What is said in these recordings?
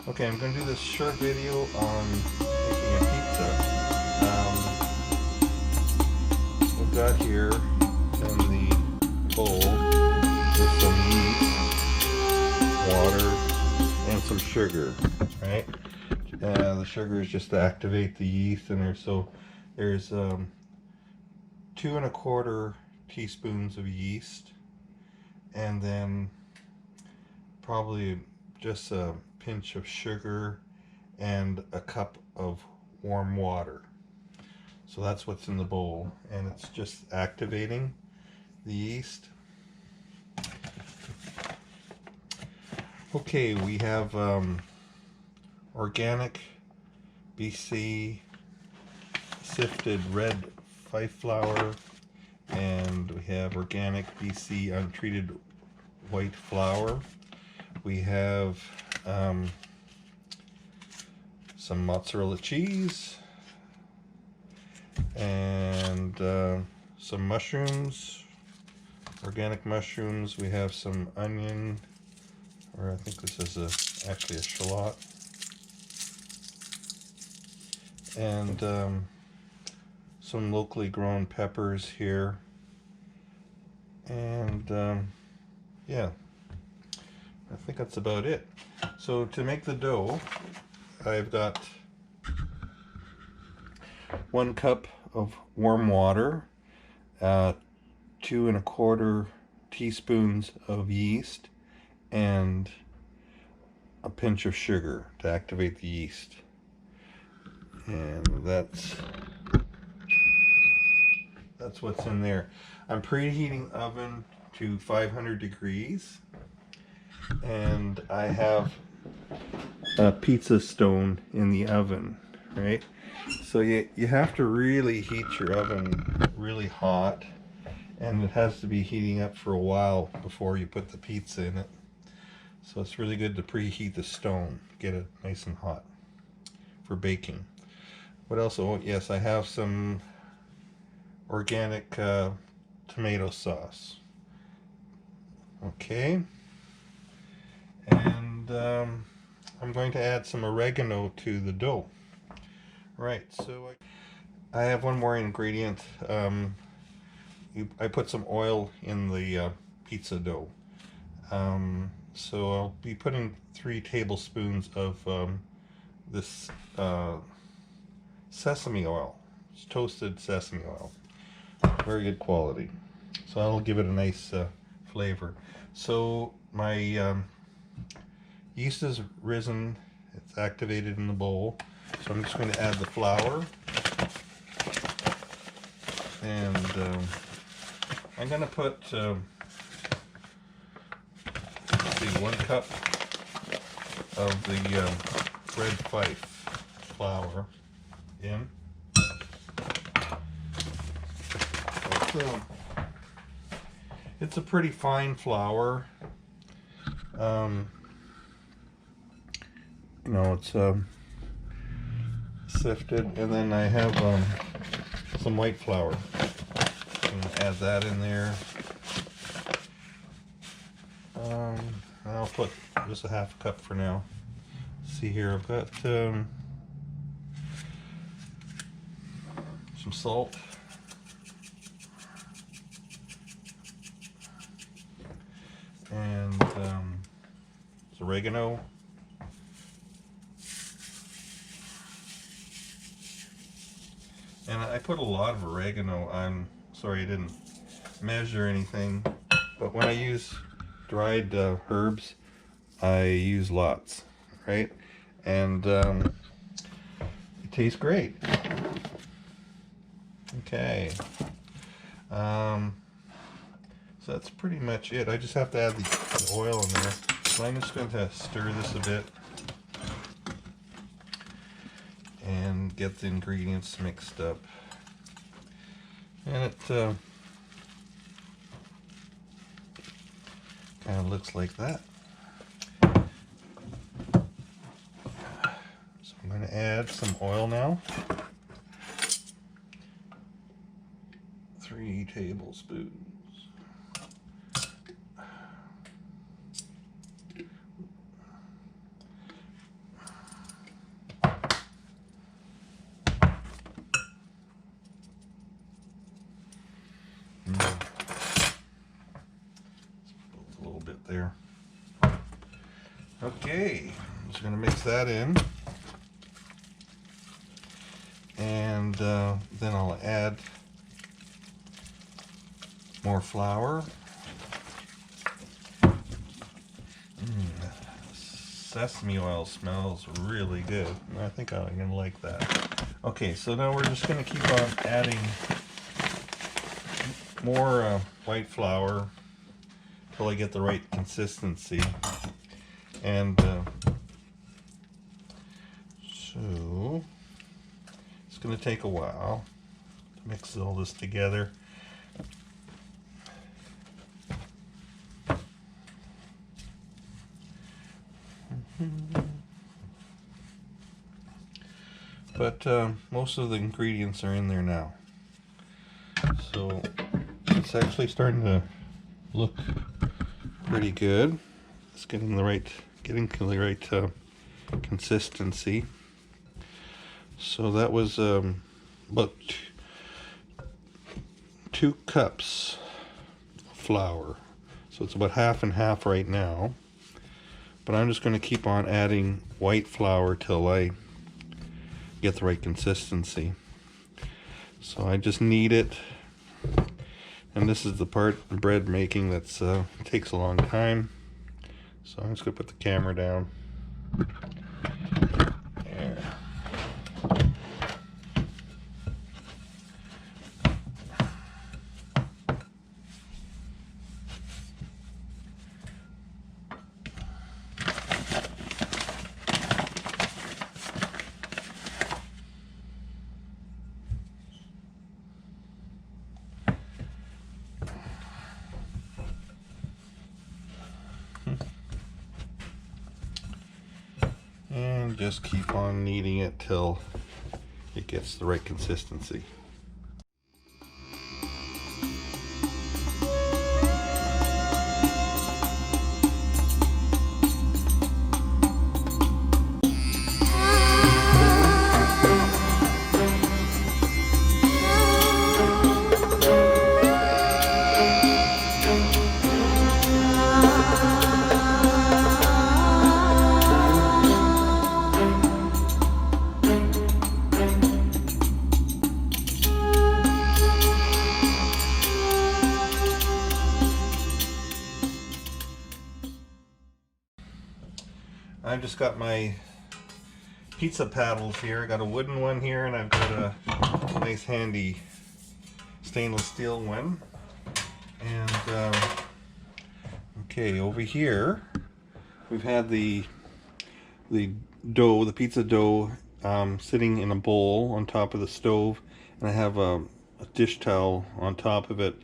Okay, I'm going to do this short video on making a pizza. We've got here in the bowl with some yeast, water, and some sugar, right? The sugar is just to activate the yeast in there. So there's 2¼ teaspoons of yeast, and then probably just a pinch of sugar and a cup of warm water. So that's what's in the bowl, and it's just activating the yeast. Okay, we have organic BC sifted red fife flour, and we have organic BC untreated white flour. We have some mozzarella cheese and some mushrooms, organic mushrooms. We have some onion, or I think this is actually a shallot, and some locally grown peppers here, and yeah, I think that's about it. So to make the dough, I've got 1 cup of warm water, 2¼ teaspoons of yeast, and a pinch of sugar to activate the yeast. And that's what's in there. I'm preheating oven to 500 degrees, and I have a pizza stone in the oven, right? So you have to really heat your oven really hot, and it has to be heating up for a while before you put the pizza in it. So it's really good to preheat the stone, get it nice and hot for baking. What else? Oh yes, I have some organic tomato sauce. Okay, and I'm going to add some oregano to the dough. Right, so I have one more ingredient. I put some oil in the pizza dough. So I'll be putting 3 tablespoons of this sesame oil. It's toasted sesame oil. Very good quality. So that'll give it a nice flavor. So my yeast is risen. It's activated in the bowl. So I'm just going to add the flour, and I'm going to put 1 cup of the red fife flour in. It's a pretty fine flour. You know, it's sifted, and then I have some white flour. I'm going to add that in there. I'll put just a 1/2 cup for now. See here, I've got some salt, and some oregano, and I put a lot of oregano. I'm sorry I didn't measure anything, but when I use dried herbs, I use lots, right? And it tastes great. Okay, so that's pretty much it. I just have to add the oil in there. So I'm just going to stir this a bit and get the ingredients mixed up. And it kind of looks like that. So I'm going to add some oil now. 3 tablespoons. Okay, I'm just going to mix that in. And then I'll add more flour. Sesame oil smells really good. I think I'm going to like that. Okay, so now we're just going to keep on adding more white flour until I get the right consistency. And so it's going to take a while to mix all this together. But most of the ingredients are in there now, so it's actually starting to look pretty good. It's getting the right consistency. So that was about 2 cups of flour. So it's about half and half right now. But I'm just going to keep on adding white flour till I get the right consistency. So I just knead it, and this is the part of bread making that's takes a long time. So I'm just going to put the camera down. There. And just keep on kneading it till it gets the right consistency. I've just got my pizza paddles here. I got a wooden one here, and I've got a nice handy stainless steel one. And okay, over here we've had the dough, the pizza dough, sitting in a bowl on top of the stove, and I have a dish towel on top of it.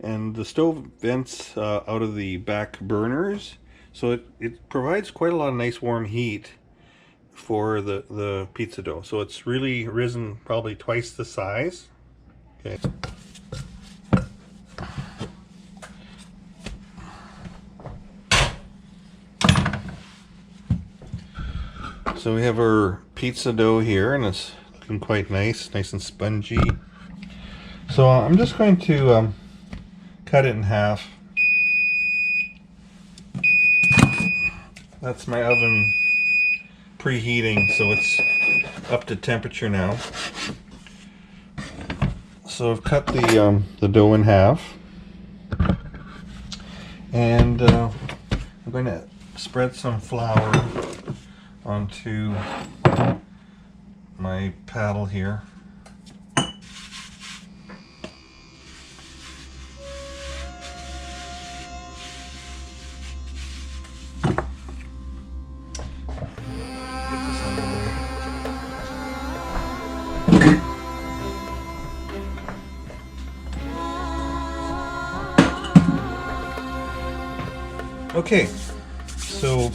And the stove vents out of the back burners, so it provides quite a lot of nice warm heat for the pizza dough. So it's really risen probably twice the size. Okay. So we have our pizza dough here, and it's looking quite nice and spongy. So I'm just going to cut it in half. That's my oven preheating, so it's up to temperature now. So I've cut the dough in half, and I'm going to spread some flour onto my paddle here. Okay, so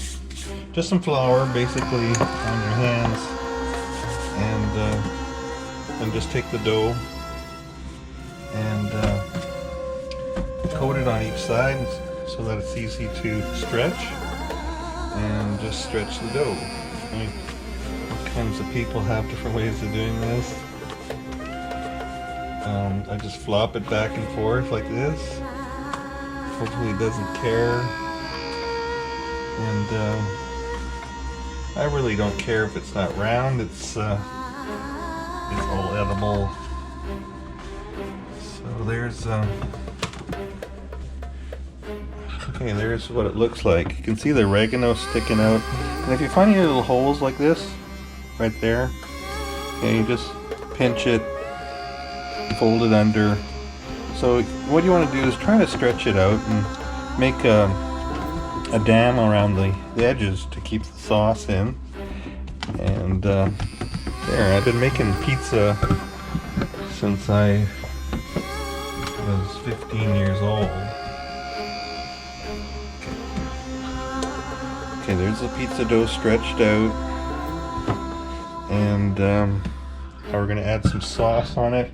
just some flour basically on your hands, and then just take the dough and coat it on each side so that it's easy to stretch, and just stretch the dough. I mean, all kinds of people have different ways of doing this. I just flop it back and forth like this. Hopefully it doesn't tear. And I really don't care if it's not round. It's all edible. So there's okay, there's what it looks like. You can see the oregano sticking out. And if you find any little holes like this, right there, okay, you just pinch it, fold it under. So what you want to do is try to stretch it out and make a dam around the edges to keep the sauce in. And there, I've been making pizza since I was 15 years old. Okay, there's the pizza dough stretched out, and now we're going to add some sauce on it.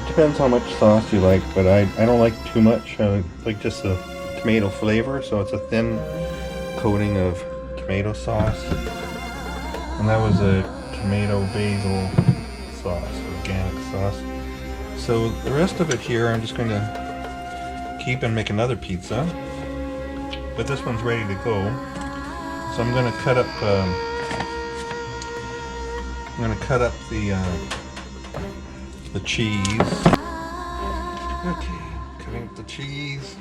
Depends how much sauce you like, but I don't like too much. I like just the tomato flavor, so it's a thin coating of tomato sauce. And that was a tomato basil sauce, organic sauce. So the rest of it here, I'm just going to keep and make another pizza. But this one's ready to go. So I'm going to cut up. The cheese. Okay, cutting up the cheese.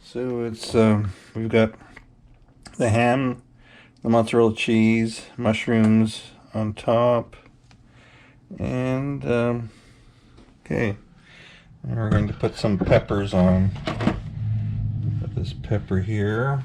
So it's we've got the ham, the mozzarella cheese, mushrooms on top, and okay, and we're going to put some peppers on. Put this pepper here.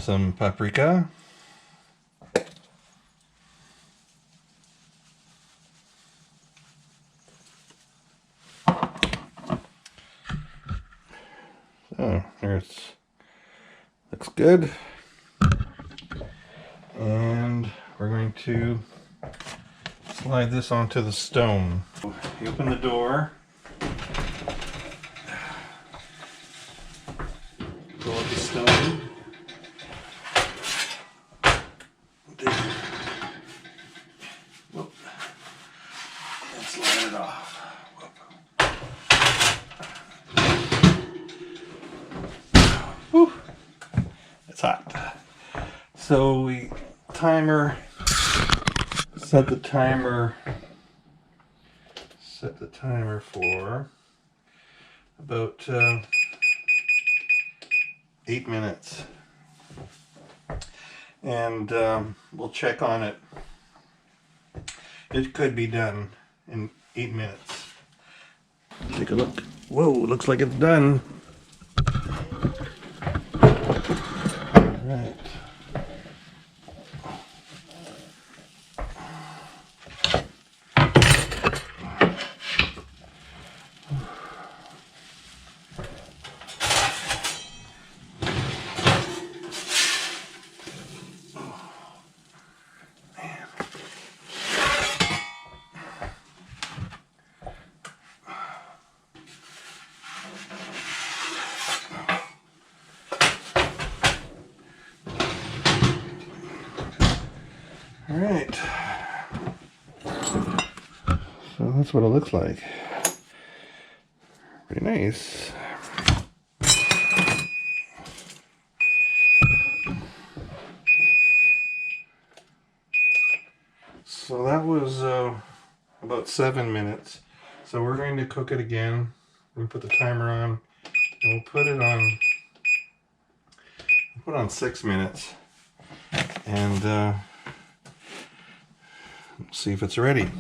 some paprika. So there's, looks good. And we're going to slide this onto the stone. You open the door. Go with the stone. Whoop. And slide it off. Whew. It's hot. So we set the timer for about 8 minutes, and we'll check on it. It could be done in 8 minutes. Take a look. Whoa, looks like it's done. All right. All right, so that's what it looks like. Pretty nice. So that was about 7 minutes. So we're going to cook it again. We'll put the timer on, and we'll put on 6 minutes, and see if it's ready.